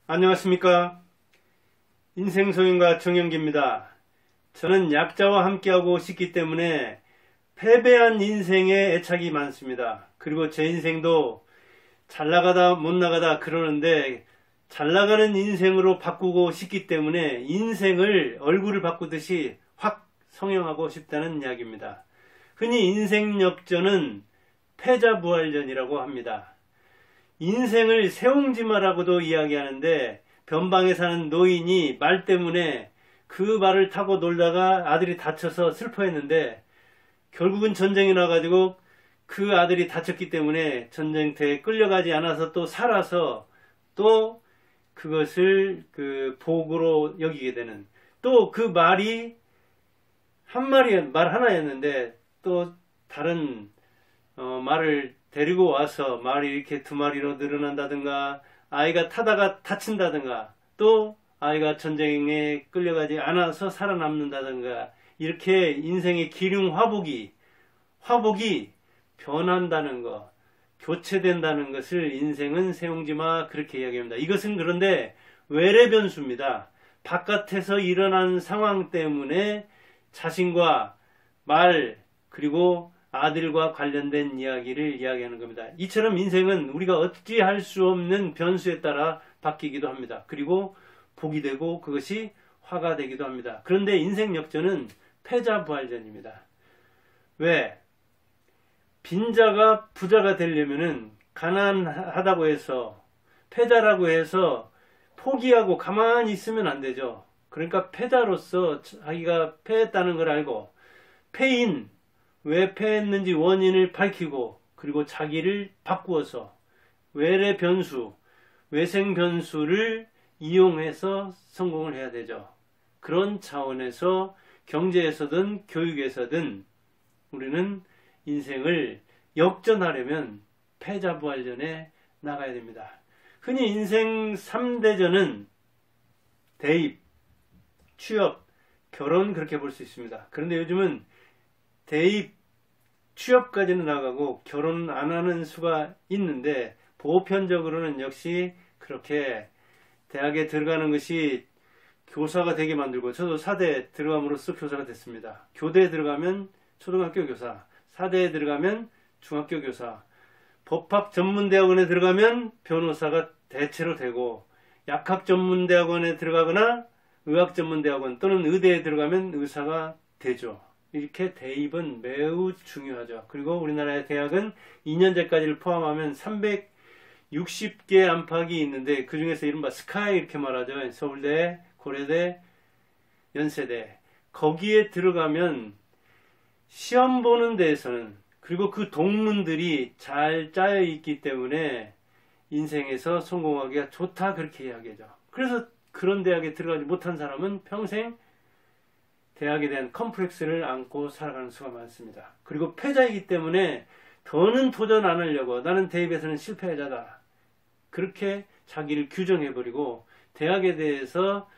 안녕하십니까. 인생소인과 정영기입니다. 저는 약자와 함께하고 싶기 때문에 패배한 인생에 애착이 많습니다. 그리고 제 인생도 잘 나가다 못 나가다 그러는데 잘 나가는 인생으로 바꾸고 싶기 때문에 인생을 얼굴을 바꾸듯이 확 성형하고 싶다는 이야기입니다. 흔히 인생 역전은 패자부활전이라고 합니다. 인생을 새옹지마라고도 이야기하는데 변방에 사는 노인이 말 때문에 그 말을 타고 놀다가 아들이 다쳐서 슬퍼했는데 결국은 전쟁이 나가지고 그 아들이 다쳤기 때문에 전쟁터에 끌려가지 않아서 또 살아서 또 그것을 그 복으로 여기게 되는, 또 그 말이 말 하나였는데 또 다른 말을 데리고 와서 말이 이렇게 두 마리로 늘어난다든가, 아이가 타다가 다친다든가, 또 아이가 전쟁에 끌려가지 않아서 살아남는다든가, 이렇게 인생의 화복이 변한다는 것, 교체된다는 것을 인생은 새옹지마 그렇게 이야기합니다. 이것은 그런데 외래 변수입니다. 바깥에서 일어난 상황 때문에 자신과 말 그리고 아들과 관련된 이야기를 이야기하는 겁니다. 이처럼 인생은 우리가 어찌할 수 없는 변수에 따라 바뀌기도 합니다. 그리고 복이 되고 그것이 화가 되기도 합니다. 그런데 인생 역전은 패자부활전입니다. 왜? 빈자가 부자가 되려면은 가난하다고 해서, 패자라고 해서 포기하고 가만히 있으면 안 되죠. 그러니까 패자로서 자기가 패했다는 걸 알고, 왜 패했는지 원인을 밝히고, 그리고 자기를 바꾸어서 외래 변수, 외생 변수를 이용해서 성공을 해야 되죠. 그런 차원에서 경제에서든 교육에서든 우리는 인생을 역전하려면 패자부활전에 나가야 됩니다. 흔히 인생 3대전은 대입, 취업, 결혼 그렇게 볼 수 있습니다. 그런데 요즘은 대입, 취업까지는 나가고 결혼 안 하는 수가 있는데, 보편적으로는 역시 그렇게 대학에 들어가는 것이 교사가 되게 만들고, 저도 4대 들어감으로써 교사가 됐습니다. 교대에 들어가면 초등학교 교사, 4대에 들어가면 중학교 교사, 법학 전문대학원에 들어가면 변호사가 대체로 되고, 약학 전문대학원에 들어가거나 의학 전문대학원 또는 의대에 들어가면 의사가 되죠. 이렇게 대입은 매우 중요하죠. 그리고 우리나라의 대학은 2년제까지를 포함하면 360개 안팎이 있는데, 그 중에서 이른바 스카이 이렇게 말하죠. 서울대, 고려대, 연세대. 거기에 들어가면 시험 보는 데에서는, 그리고 그 동문들이 잘 짜여 있기 때문에 인생에서 성공하기가 좋다 그렇게 이야기하죠. 그래서 그런 대학에 들어가지 못한 사람은 평생 대학에 대한 컴플렉스를 안고 살아가는 수가 많습니다. 그리고 패자이기 때문에 더는 도전 안 하려고, 나는 대입에서는 실패자다 그렇게 자기를 규정해버리고, 대학에 대해서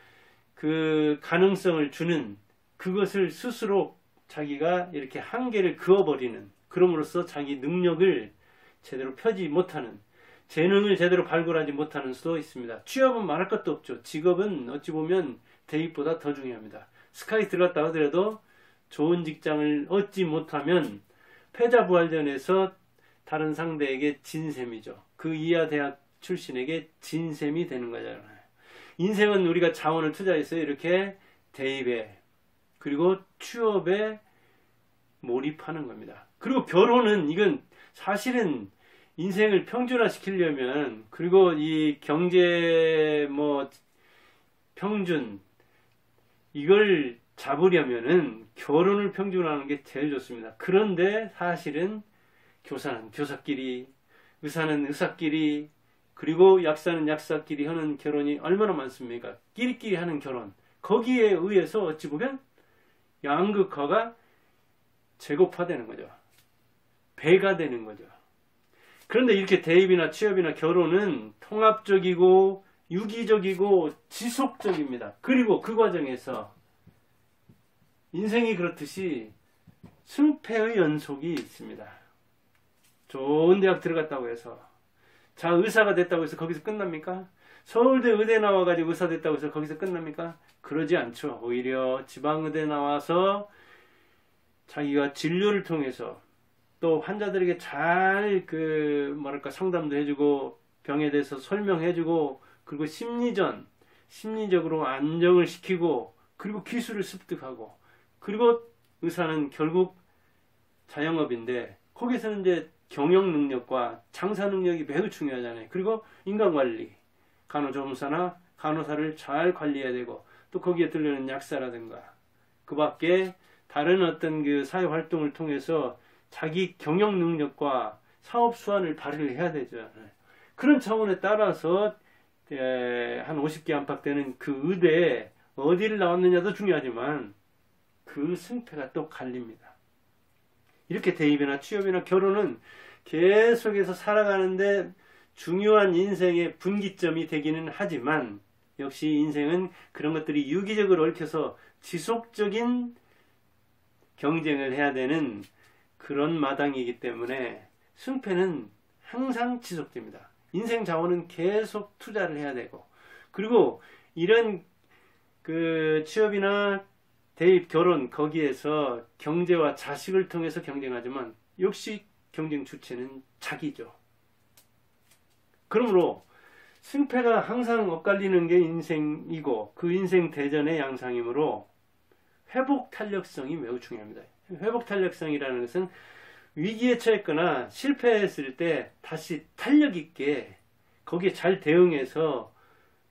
그 가능성을 주는 그것을 스스로 자기가 이렇게 한계를 그어버리는, 그럼으로써 자기 능력을 제대로 펴지 못하는, 재능을 제대로 발굴하지 못하는 수도 있습니다. 취업은 말할 것도 없죠. 직업은 어찌 보면 대입보다 더 중요합니다. 스카이 들어갔다 하더라도 좋은 직장을 얻지 못하면 패자부활전에서 다른 상대에게 진 셈이죠. 그 이하 대학 출신에게 진 셈이 되는 거잖아요. 인생은 우리가 자원을 투자해서 이렇게 대입에 그리고 취업에 몰입하는 겁니다. 그리고 결혼은, 이건 사실은 인생을 평준화시키려면, 그리고 이 경제 평준 이걸 잡으려면은 결혼을 평준화하는 게 제일 좋습니다. 그런데 사실은 교사는 교사끼리, 의사는 의사끼리, 그리고 약사는 약사끼리 하는 결혼이 얼마나 많습니까? 끼리끼리 하는 결혼. 거기에 의해서 어찌 보면 양극화가 제곱화되는 거죠. 배가 되는 거죠. 그런데 이렇게 대입이나 취업이나 결혼은 통합적이고 유기적이고 지속적입니다. 그리고 그 과정에서 인생이 그렇듯이 승패의 연속이 있습니다. 좋은 대학 들어갔다고 해서, 자, 의사가 됐다고 해서 거기서 끝납니까? 서울대 의대 나와가지고 의사 됐다고 해서 거기서 끝납니까? 그러지 않죠. 오히려 지방의대 나와서 자기가 진료를 통해서 또 환자들에게 잘 뭐랄까 상담도 해주고 병에 대해서 설명해주고 그리고 심리적으로 안정을 시키고 그리고 기술을 습득하고 그리고 의사는 결국 자영업인데 거기서는 이제 경영 능력과 장사 능력이 매우 중요하잖아요. 그리고 인간관리, 간호조무사나 간호사를 잘 관리해야 되고 또 거기에 들르는 약사라든가 그 밖에 다른 어떤 그 사회활동을 통해서 자기 경영 능력과 사업 수완을 발휘를 해야 되죠. 그런 차원에 따라서 한 50개 안팎 되는 그 의대에 어디를 나왔느냐도 중요하지만 그 승패가 또 갈립니다. 이렇게 대입이나 취업이나 결혼은 계속해서 살아가는데 중요한 인생의 분기점이 되기는 하지만 역시 인생은 그런 것들이 유기적으로 얽혀서 지속적인 경쟁을 해야 되는 그런 마당이기 때문에 승패는 항상 지속됩니다. 인생 자원은 계속 투자를 해야 되고 그리고 이런 그 취업이나 대입, 결혼 거기에서 경제와 자식을 통해서 경쟁하지만 역시 경쟁 주체는 자기죠. 그러므로 승패가 항상 엇갈리는 게 인생이고 그 인생 대전의 양상이므로 회복 탄력성이 매우 중요합니다. 회복 탄력성이라는 것은 위기에 처했거나 실패했을 때 다시 탄력 있게 거기에 잘 대응해서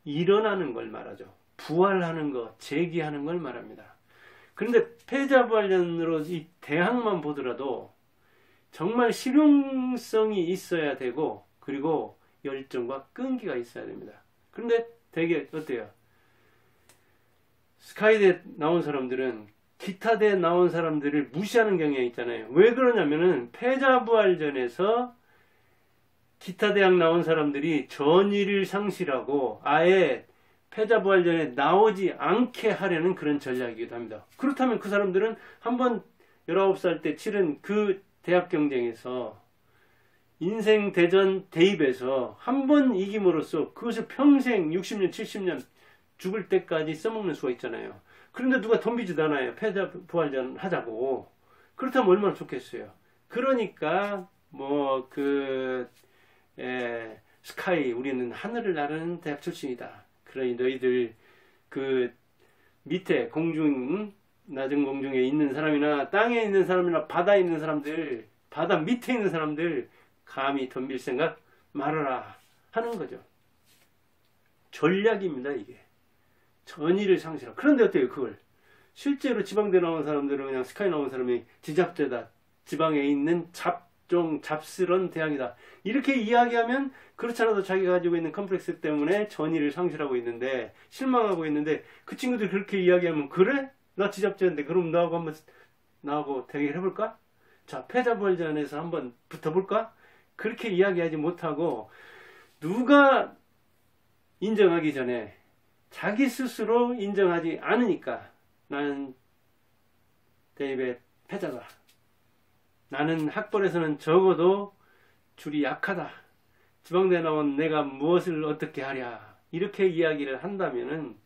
일어나는 걸 말하죠. 부활하는 것, 재기하는 걸 말합니다. 그런데 패자부활전으로 이 대학만 보더라도 정말 실용성이 있어야 되고 그리고 열정과 끈기가 있어야 됩니다. 그런데 되게 어때요? 스카이대 나온 사람들은 기타대 나온 사람들을 무시하는 경향이 있잖아요. 왜 그러냐면은 패자부활전에서 기타대학 나온 사람들이 전의를 상실하고 아예 패자부활전에 나오지 않게 하려는 그런 전략이기도 합니다. 그렇다면 그 사람들은 한번 19살 때 치른 그 대학 경쟁에서 인생 대전 대입에서 한번 이김으로써 그것을 평생 60년, 70년 죽을 때까지 써먹는 수가 있잖아요. 그런데 누가 덤비지도 않아요. 패자부활전 하자고. 그렇다면 얼마나 좋겠어요. 그러니까 스카이 우리는 하늘을 나르는 대학 출신이다. 그러니 너희들 그 밑에 공중 낮은 공중에 있는 사람이나 땅에 있는 사람이나 바다에 있는 사람들 바다 밑에 있는 사람들 감히 덤빌 생각 말아라 하는 거죠. 전략입니다. 이게 전의를 상실하고. 그런데 어때요 그걸 실제로 지방대 나온 사람들은 그냥 스카이 나온 사람이 지잡대다 지방에 있는 잡스런 대학이다 이렇게 이야기하면 그렇지 않아도 자기가 가지고 있는 컴플렉스 때문에 전의를 상실하고 있는데 실망하고 있는데 그 친구들이 그렇게 이야기하면 그래? 나 지잡대인데 그럼 나하고 대결해볼까? 자 패자부활전에서 한번 붙어볼까? 그렇게 이야기하지 못하고 누가 인정하기 전에 자기 스스로 인정하지 않으니까 나는 대입의 패자다. 나는 학벌에서는 적어도 줄이 약하다. 지방대 나온 내가 무엇을 어떻게 하랴. 이렇게 이야기를 한다면은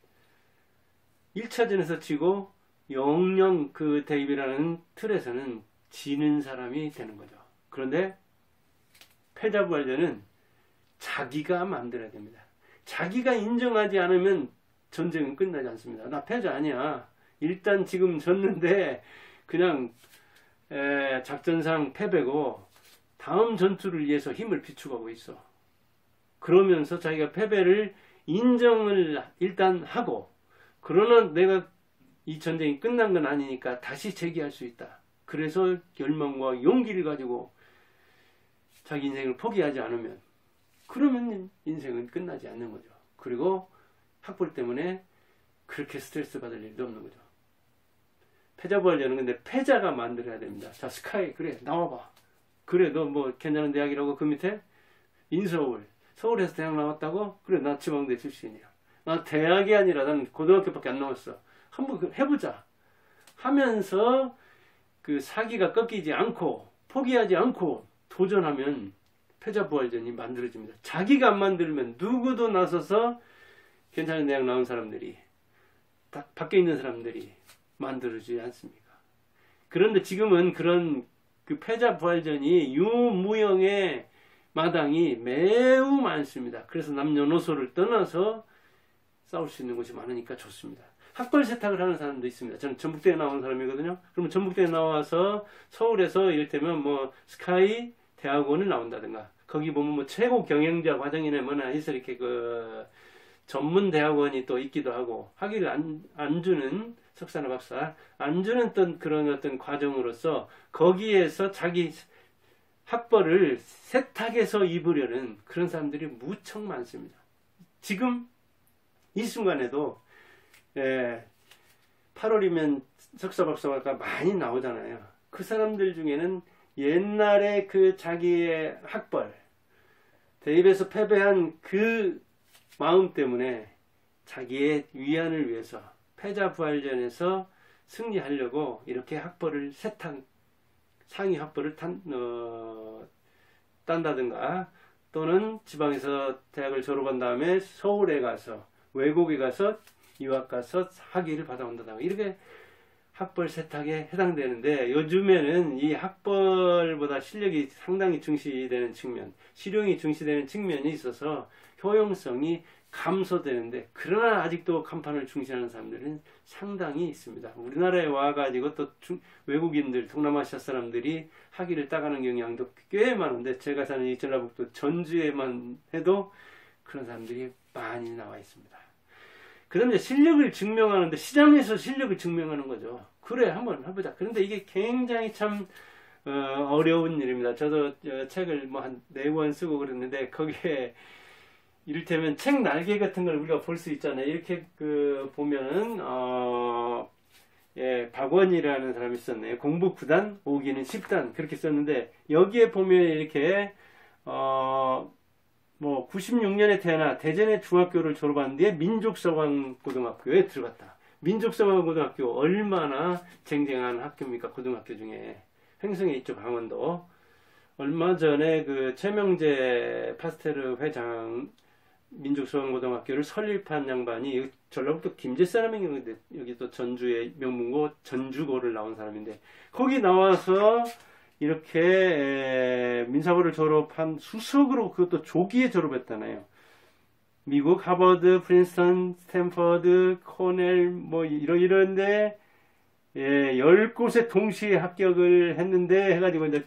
1차전에서 지고 영영 그 대입이라는 틀에서는 지는 사람이 되는 거죠. 그런데 패자부활전은 자기가 만들어야 됩니다. 자기가 인정하지 않으면 전쟁은 끝나지 않습니다. 나 패자 아니야. 일단 지금 졌는데 그냥 작전상 패배고 다음 전투를 위해서 힘을 비축하고 있어. 그러면서 자기가 패배를 인정을 일단 하고 그러나 내가 이 전쟁이 끝난 건 아니니까 다시 재기할 수 있다. 그래서 열망과 용기를 가지고 자기 인생을 포기하지 않으면 그러면 인생은 끝나지 않는 거죠. 그리고 학벌 때문에 그렇게 스트레스 받을 일도 없는 거죠. 패자부활전은 근데 패자가 만들어야 됩니다. 자 스카이 그래 나와봐. 그래 너 뭐 괜찮은 대학이라고 그 밑에 인서울 서울에서 대학 나왔다고? 그래 나 지방대 출신이야. 나 대학이 아니라 난 고등학교밖에 안 나왔어. 한번 해보자 하면서 그 사기가 꺾이지 않고 포기하지 않고 도전하면 패자부활전이 만들어집니다. 자기가 안 만들면 누구도 나서서 괜찮은 대학 나온 사람들이, 밖에 있는 사람들이 만들어지지 않습니까? 그런데 지금은 그런 그 패자부활전이 유무형의 마당이 매우 많습니다. 그래서 남녀노소를 떠나서 싸울 수 있는 곳이 많으니까 좋습니다. 학벌 세탁을 하는 사람도 있습니다. 저는 전북대에 나온 사람이거든요. 그러면 전북대에 나와서 서울에서 이를테면 뭐 스카이 대학원을 나온다든가, 거기 보면 뭐 최고 경영자 과정이나 뭐나 해서 이렇게 그 전문 대학원이 또 있기도 하고, 학위를 안 주는 석사나 박사 안 주는 어떤 과정으로서 거기에서 자기 학벌을 세탁해서 입으려는 그런 사람들이 무척 많습니다. 지금 이 순간에도 8월이면 석사 박사가 많이 나오잖아요. 그 사람들 중에는 옛날에 그 자기의 학벌, 대입에서 패배한 그 마음 때문에 자기의 위안을 위해서 패자부활전에서 승리하려고 이렇게 학벌을 상위 학벌을 딴다든가, 또는 지방에서 대학을 졸업한 다음에 서울에 가서, 외국에 가서 유학 가서 학위를 받아온다든가, 이렇게 학벌 세탁에 해당되는데, 요즘에는 이 학벌보다 실력이 상당히 중시되는 측면, 실용이 중시되는 측면이 있어서 효용성이 감소되는데, 그러나 아직도 간판을 중시하는 사람들은 상당히 있습니다. 우리나라에 와가지고 또 외국인들, 동남아시아 사람들이 학위를 따가는 경향도 꽤 많은데, 제가 사는 이 전라북도 전주에만 해도 그런 사람들이 많이 나와 있습니다. 그런데 실력을 증명하는데, 시장에서 실력을 증명하는 거죠. 그래, 한번 해보자. 그런데 이게 굉장히 참 어려운 일입니다. 저도 책을 뭐 한 4권 쓰고 그랬는데, 거기에 이를테면 책 날개 같은 걸 우리가 볼 수 있잖아요. 이렇게 보면은 박원이라는 사람이 있었네요. 공부 9단, 오기는 10단 그렇게 썼는데, 여기에 보면 이렇게 뭐 96년에 태어나 대전의 중학교를 졸업한 뒤에 민족서관고등학교에 들어갔다. 민족서관고등학교 얼마나 쟁쟁한 학교입니까? 고등학교 중에 횡성에 있죠, 강원도. 얼마 전에 그 최명재 파스테르 회장 민족서관고등학교를 설립한 양반이 전라북도 김제 사람인데, 여기 또 전주의 명문고 전주고를 나온 사람인데, 거기 나와서 이렇게 민사고를 졸업한 수석으로, 그것도 조기에 졸업했잖아요. 미국 하버드, 프린스턴, 스탠퍼드, 코넬 뭐 이런데 10곳에 동시에 합격을 했는데, 해가지고 이제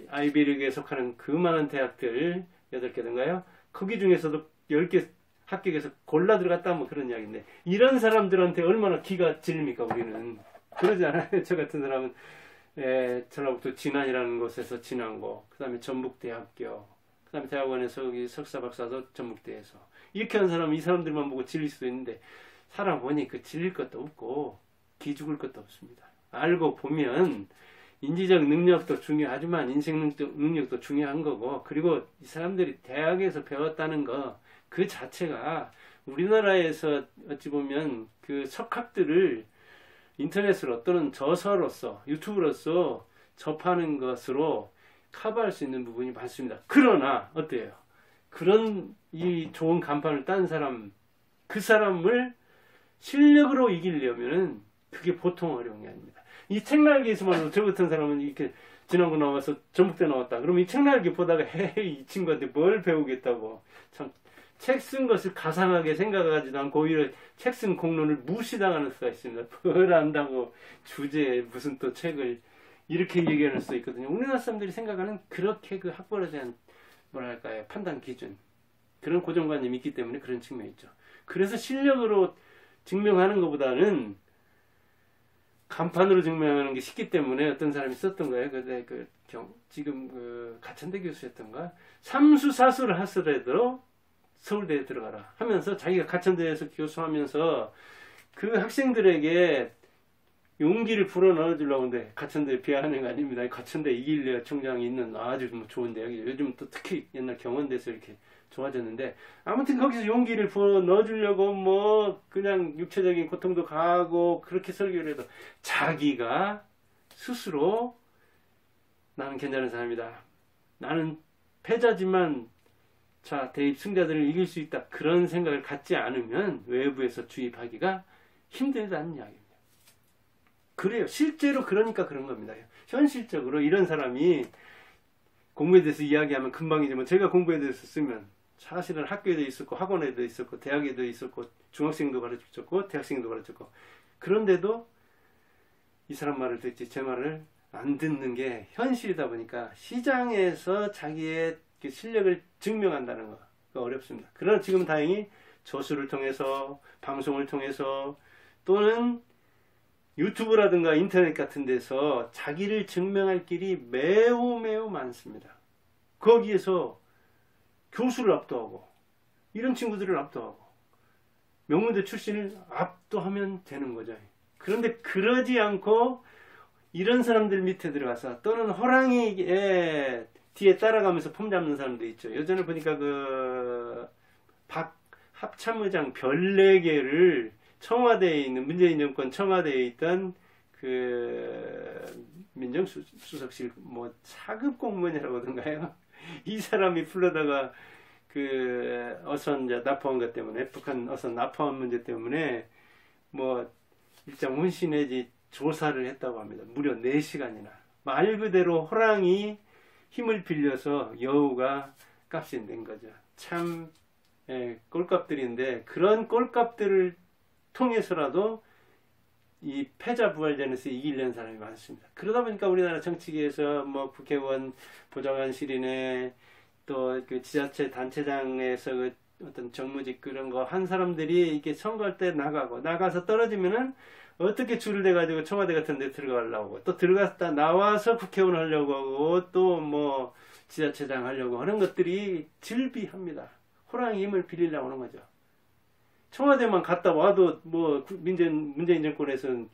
아이비리그에 속하는 그 많은 대학들 8개인가요? 거기 중에서도 10개 합격해서 골라 들어갔다, 뭐 그런 이야기인데, 이런 사람들한테 얼마나 기가 질립니까? 우리는 그러지 않아요. 저 같은 사람은 전라북도 진안이라는 곳에서 진안고, 그 다음에 전북대학교, 그 다음에 대학원에서 여기 석사 박사도 전북대에서, 이렇게 한 사람은 이 사람들만 보고 질릴 수도 있는데, 살아보니 그 질릴 것도 없고 기죽을 것도 없습니다. 알고 보면 인지적 능력도 중요하지만 인생 능력도 중요한 거고, 그리고 이 사람들이 대학에서 배웠다는 거 그 자체가 우리나라에서 어찌 보면 그 석학들을 인터넷으로 또는 저서로서, 유튜브로서 접하는 것으로 커버할 수 있는 부분이 많습니다. 그러나 어때요? 그런 이 좋은 간판을 딴 사람, 그 사람을 실력으로 이기려면은 그게 보통 어려운 게 아닙니다. 이 책날개에서만 저 같은 사람은 이렇게 지난번 나와서 전북대 나왔다. 그러면 이 책날개 보다가 헤이, 이 친구한테 뭘 배우겠다고. 참, 책 쓴 것을 가상하게 생각하지도 않고 오히려 책 쓴 공로를 무시당하는 수가 있습니다. 뭘 안다고 주제에 무슨 또 책을 이렇게 얘기할 수 있거든요. 우리나라 사람들이 생각하는 그렇게 그 학벌에 대한 뭐랄까요, 판단 기준, 그런 고정관념이 있기 때문에 그런 측면이 있죠. 그래서 실력으로 증명하는 것보다는 간판으로 증명하는 게 쉽기 때문에 어떤 사람이 썼던 거예요. 근데 지금 가천대 교수였던가, 삼수사수를 하더라도 서울대에 들어가라 하면서, 자기가 가천대에서 교수하면서 그 학생들에게 용기를 불어넣어 주려고 하는데, 가천대 비하하는 거 아닙니다. 가천대 이길래 총장이 있는 아주 좋은 대학이죠. 요즘 또 특히 옛날 경원대에서 이렇게 좋아졌는데, 아무튼 거기서 용기를 불어넣어 주려고 뭐 그냥 육체적인 고통도 가하고 그렇게 설교를 해도, 자기가 스스로 나는 괜찮은 사람이다, 나는 패자지만 자, 대입 승자들을 이길 수 있다. 그런 생각을 갖지 않으면 외부에서 주입하기가 힘들다는 이야기입니다. 그래요. 실제로 그러니까 그런 겁니다. 현실적으로 이런 사람이 공부에 대해서 이야기하면 금방이지만 제가 공부에 대해서 쓰면 사실은 학교에도 있었고 학원에도 있었고 대학에도 있었고 중학생도 가르쳤고 대학생도 가르쳤고 그런데도 이 사람 말을 듣지 제 말을 안 듣는 게 현실이다 보니까 시장에서 자기의 실력을 증명한다는 거 어렵습니다. 그러나 지금은 다행히 저수를 통해서 방송을 통해서 또는 유튜브라든가 인터넷 같은 데서 자기를 증명할 길이 매우 매우 많습니다. 거기에서 교수를 압도하고 이런 친구들을 압도하고 명문대 출신을 압도하면 되는 거죠. 그런데 그러지 않고 이런 사람들 밑에 들어가서 또는 호랑이의 뒤에 따라가면서 폼 잡는 사람도 있죠. 예전에 보니까 그 박 합참의장 별 4개를 청와대에 있는 문재인 정권 청와대에 있던 그 민정수석실 뭐 차급 공무원이라고 하던가요? 이 사람이 불러다가 그 어선 납포한 것 때문에 북한 어선 납포한 문제 때문에 뭐 일장 혼신 내지 조사를 했다고 합니다. 무려 4시간이나 말 그대로 호랑이 힘을 빌려서 여우가 값이 낸 거죠. 참 꼴값들인데 그런 꼴값들을 통해서라도 이 패자부활전에서 이기려는 사람이 많습니다. 그러다 보니까 우리나라 정치계에서 뭐 국회의원 보좌관실이네 또 그 지자체 단체장에서 그 어떤 정무직 그런 거 한 사람들이 이렇게 선거할 때 나가서 떨어지면은 어떻게 줄을 대가지고 청와대 같은 데 들어가려고 또 들어갔다 나와서 국회의원 하려고 하고 또 뭐 지자체장 하려고 하는 것들이 질비합니다. 호랑이 힘을 빌리려고 하는 거죠. 청와대만 갔다 와도 뭐 문재인 정권에서는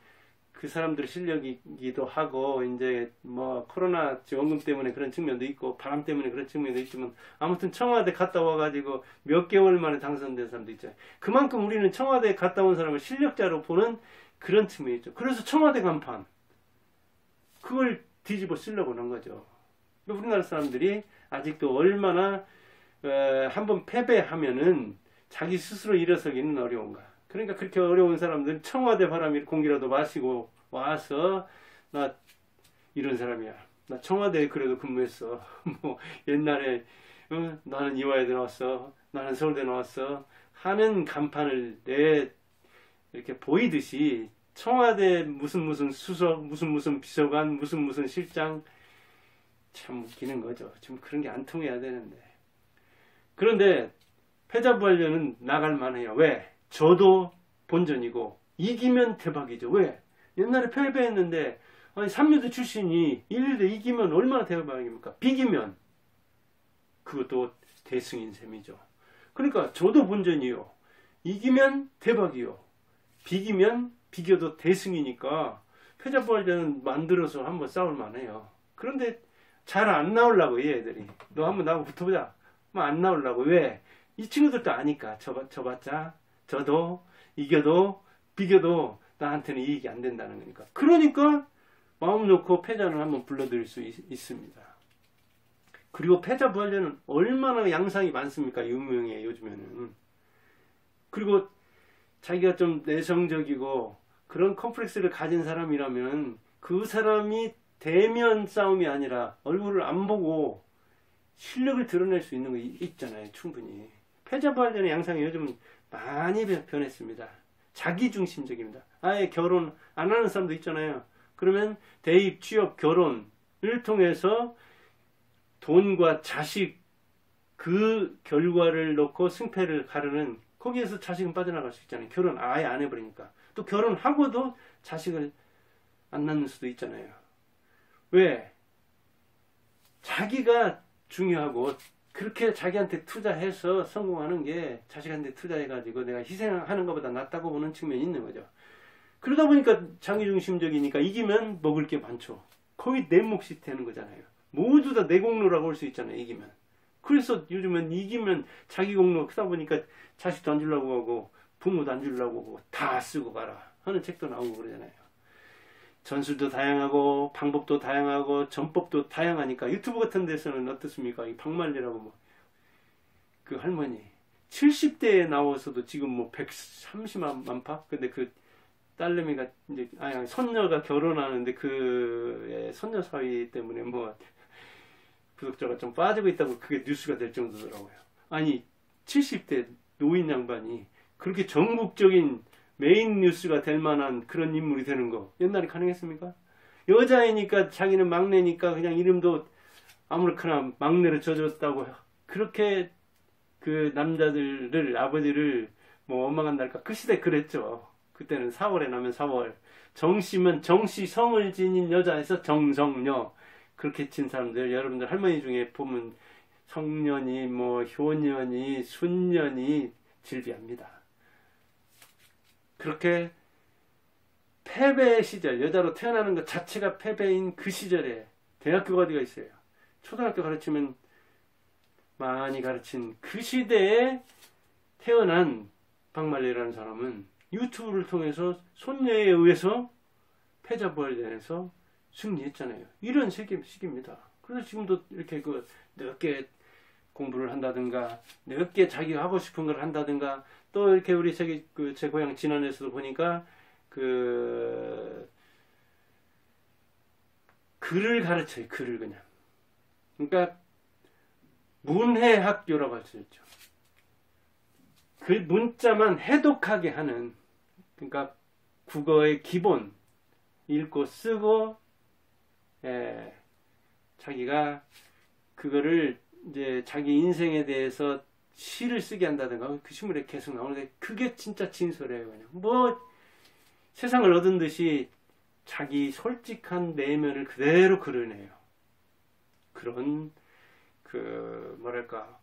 그 사람들 실력이기도 하고 이제 뭐 코로나 지원금 때문에 그런 측면도 있고 바람 때문에 그런 측면도 있지만 아무튼 청와대 갔다 와가지고 몇 개월 만에 당선된 사람도 있잖아요. 그만큼 우리는 청와대 갔다 온 사람을 실력자로 보는 그런 측면이 있죠. 그래서 청와대 간판 그걸 뒤집어 쓰려고 하는 거죠. 우리나라 사람들이 아직도 얼마나 한번 패배하면은 자기 스스로 일어서기는 어려운가. 그러니까 그렇게 어려운 사람들은 청와대 바람이 공기라도 마시고 와서 나 이런 사람이야. 나 청와대에 그래도 근무했어. 뭐 옛날에 나는 이화여대 나왔어. 나는 서울대 나왔어. 하는 간판을 이렇게 보이듯이 청와대 무슨 수석 무슨 비서관 무슨 실장 참 웃기는 거죠. 지금 그런 게 안 통해야 되는데. 그런데 패자부활전은 나갈 만해요. 왜? 저도 본전이고 이기면 대박이죠. 왜? 옛날에 패배했는데 아니 3류대 출신이 1류대 이기면 얼마나 대박입니까? 비기면 그것도 대승인 셈이죠. 그러니까 저도 본전이요. 이기면 대박이요. 비겨도 대승이니까 패자부활전은 만들어서 한번 싸울 만해요. 그런데 잘 안 나오려고 얘들이. 너 한번 나하고 붙어보자. 뭐 안 나오려고. 왜? 이 친구들도 아니까. 저봤자 저도 이겨도 비겨도 나한테는 이익이 안 된다는 거니까. 그러니까 마음 놓고 패자를 한번 불러들일 수 있습니다. 그리고 패자부활전은 얼마나 양상이 많습니까? 유명해 요즘에는. 그리고 자기가 좀 내성적이고 그런 컴플렉스를 가진 사람이라면 그 사람이 대면 싸움이 아니라 얼굴을 안 보고 실력을 드러낼 수 있는 거 있잖아요. 충분히. 패자부활전의 양상이 요즘은 많이 변했습니다. 자기중심적입니다. 아예 결혼 안 하는 사람도 있잖아요. 그러면 대입, 취업, 결혼을 통해서 돈과 자식 그 결과를 놓고 승패를 가르는 거기에서 자식은 빠져나갈 수 있잖아요. 결혼 아예 안 해버리니까. 또 결혼하고도 자식을 안 낳는 수도 있잖아요. 왜? 자기가 중요하고 그렇게 자기한테 투자해서 성공하는 게 자식한테 투자해가지고 내가 희생하는 것보다 낫다고 보는 측면이 있는 거죠. 그러다 보니까 자기중심적이니까 이기면 먹을 게 많죠. 거의 내 몫이 되는 거잖아요. 모두 다 내 공로라고 볼 수 있잖아요. 이기면. 그래서 요즘은 이기면 자기 공로 크다 보니까 자식도 안 주려고 하고 부모도 안 주려고 하고 다 쓰고 가라 하는 책도 나오고 그러잖아요. 전술도 다양하고 방법도 다양하고 전법도 다양하니까 유튜브 같은 데서는 어떻습니까? 이 박말리라고 뭐 그 할머니 70대에 나와서도 지금 뭐 130만 파? 근데 그 딸내미가 이제 아니 손녀가 결혼하는데 그 손녀 사위 때문에 뭐 구독자가 좀 빠지고 있다고 그게 뉴스가 될 정도더라고요. 아니 70대 노인 양반이 그렇게 전국적인 메인 뉴스가 될 만한 그런 인물이 되는 거 옛날에 가능했습니까? 여자이니까 자기는 막내니까 그냥 이름도 아무렇거나 막내로 져줬다고 그렇게 그 남자들을 아버지를 뭐 원망한달까 그 시대 그랬죠. 그때는 4월에 나면 4월 정씨면 정씨 성을 지닌 여자에서 정성녀 그렇게 친 사람들 여러분들 할머니 중에 보면 성년이 뭐 효년이 순년이 질비합니다. 그렇게 패배 시절 여자로 태어나는 것 자체가 패배인 그 시절에 대학교가 어디가 있어요. 초등학교 가르치면 많이 가르친 그 시대에 태어난 박말리라는 사람은 유튜브를 통해서 손녀에 의해서 패자부활전에서 승리했잖아요. 이런 시기입니다. 그래서 지금도 이렇게 그 늦게 공부를 한다든가 늦게 자기가 하고 싶은 걸 한다든가 또 이렇게 우리 제 고향 진안에서도 보니까 그 글을 가르쳐요. 글을 그냥. 그러니까 문해학교라고 할 수 있죠. 그 문자만 해독하게 하는 그러니까 국어의 기본 읽고 쓰고 자기가 그거를 이제 자기 인생에 대해서 시를 쓰게 한다든가 그 신문에 계속 나오는데 그게 진짜 진솔해요. 그냥 뭐 세상을 얻은 듯이 자기 솔직한 내면을 그대로 그려내요. 그런 그 뭐랄까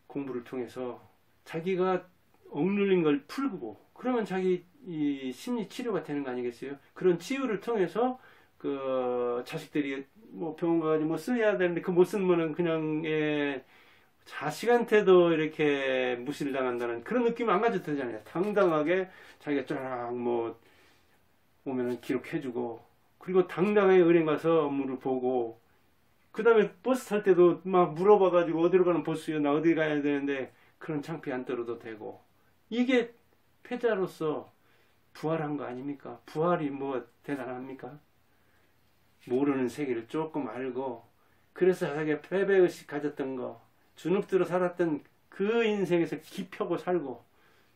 공부를 통해서 자기가 억눌린 걸 풀고 그러면 자기 이 심리 치료가 되는 거 아니겠어요? 그런 치유를 통해서 그 자식들이 뭐 병원 가가지고 뭐 써야 되는데 그 못 쓰면은 그냥 자식한테도 이렇게 무시를 당한다는 그런 느낌 안 가져도 되잖아요. 당당하게 자기가 쫙 뭐 오면은 기록해주고 그리고 당당하게 은행 가서 업무를 보고 그 다음에 버스 탈 때도 막 물어봐가지고 어디로 가는 버스요? 나 어디 가야 되는데 그런 창피 안 떨어도 되고 이게 패자로서 부활한 거 아닙니까? 부활이 뭐 대단합니까? 모르는 세계를 조금 알고 그래서 자기가 패배의식 가졌던 거 주눅들어 살았던 그 인생에서 기펴고 살고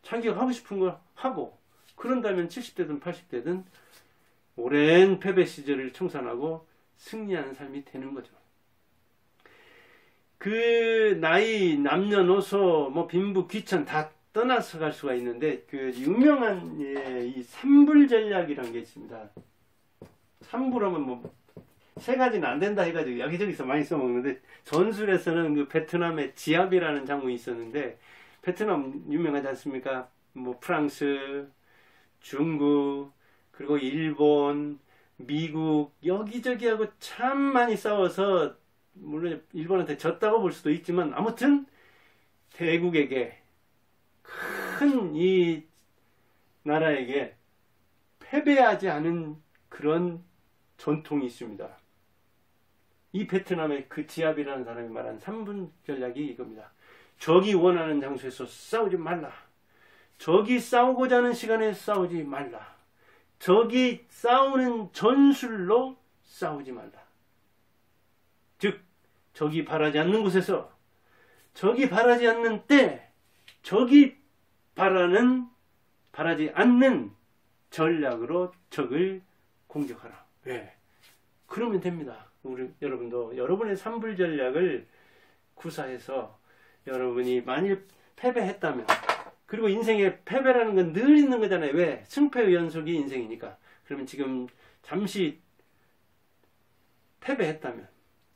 자기가 하고 싶은 걸 하고 그런다면 70대든 80대든 오랜 패배 시절을 청산하고 승리하는 삶이 되는 거죠. 그 나이, 남녀노소, 뭐 빈부, 귀천 다 떠나서 갈 수가 있는데 그 유명한 이 삼불 전략이라는 게 있습니다. 삼불하면 뭐 세 가지는 안 된다 해가지고 여기저기서 많이 써먹는데 전술에서는 그 베트남의 지압이라는 장군이 있었는데 베트남 유명하지 않습니까? 뭐 프랑스, 중국, 그리고 일본, 미국 여기저기하고 참 많이 싸워서 물론 일본한테 졌다고 볼 수도 있지만 아무튼 대국에게 큰 이 나라에게 패배하지 않은 그런 전통이 있습니다. 이 베트남의 그 지압이라는 사람이 말한 3분 전략이 이겁니다. 적이 원하는 장소에서 싸우지 말라. 적이 싸우고자 하는 시간에 싸우지 말라. 적이 싸우는 전술로 싸우지 말라. 즉 적이 바라지 않는 곳에서 적이 바라지 않는 때 적이 바라지 않는 전략으로 적을 공격하라. 왜? 그러면 됩니다. 우리 여러분도 여러분의 삼불 전략을 구사해서 여러분이 만일 패배했다면 그리고 인생에 패배라는 건 늘 있는 거잖아요. 왜? 승패의 연속이 인생이니까. 그러면 지금 잠시 패배했다면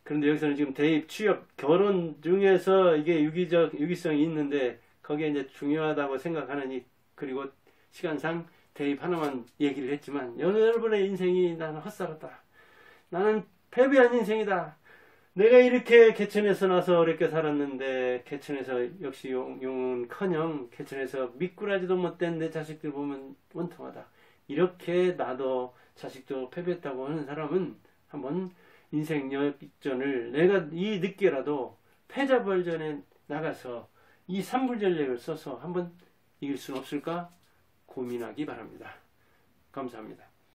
그런데 여기서는 지금 대입, 취업, 결혼 중에서 이게 유기성이 있는데 거기에 이제 중요하다고 생각하는 그리고 시간상 대입 하나만 얘기를 했지만 여러분의 인생이 나는 헛살았다. 나는 패배한 인생이다. 내가 이렇게 개천에서 나서 어렵게 살았는데 개천에서 역시 용은커녕 개천에서 미꾸라지도 못된 내 자식들 보면 원통하다. 이렇게 나도 자식도 패배했다고 하는 사람은 한번 인생 역전을 내가 이 늦게라도 패자부활전에 나가서 이 삼불전략을 써서 한번 이길 수는 없을까 고민하기 바랍니다. 감사합니다.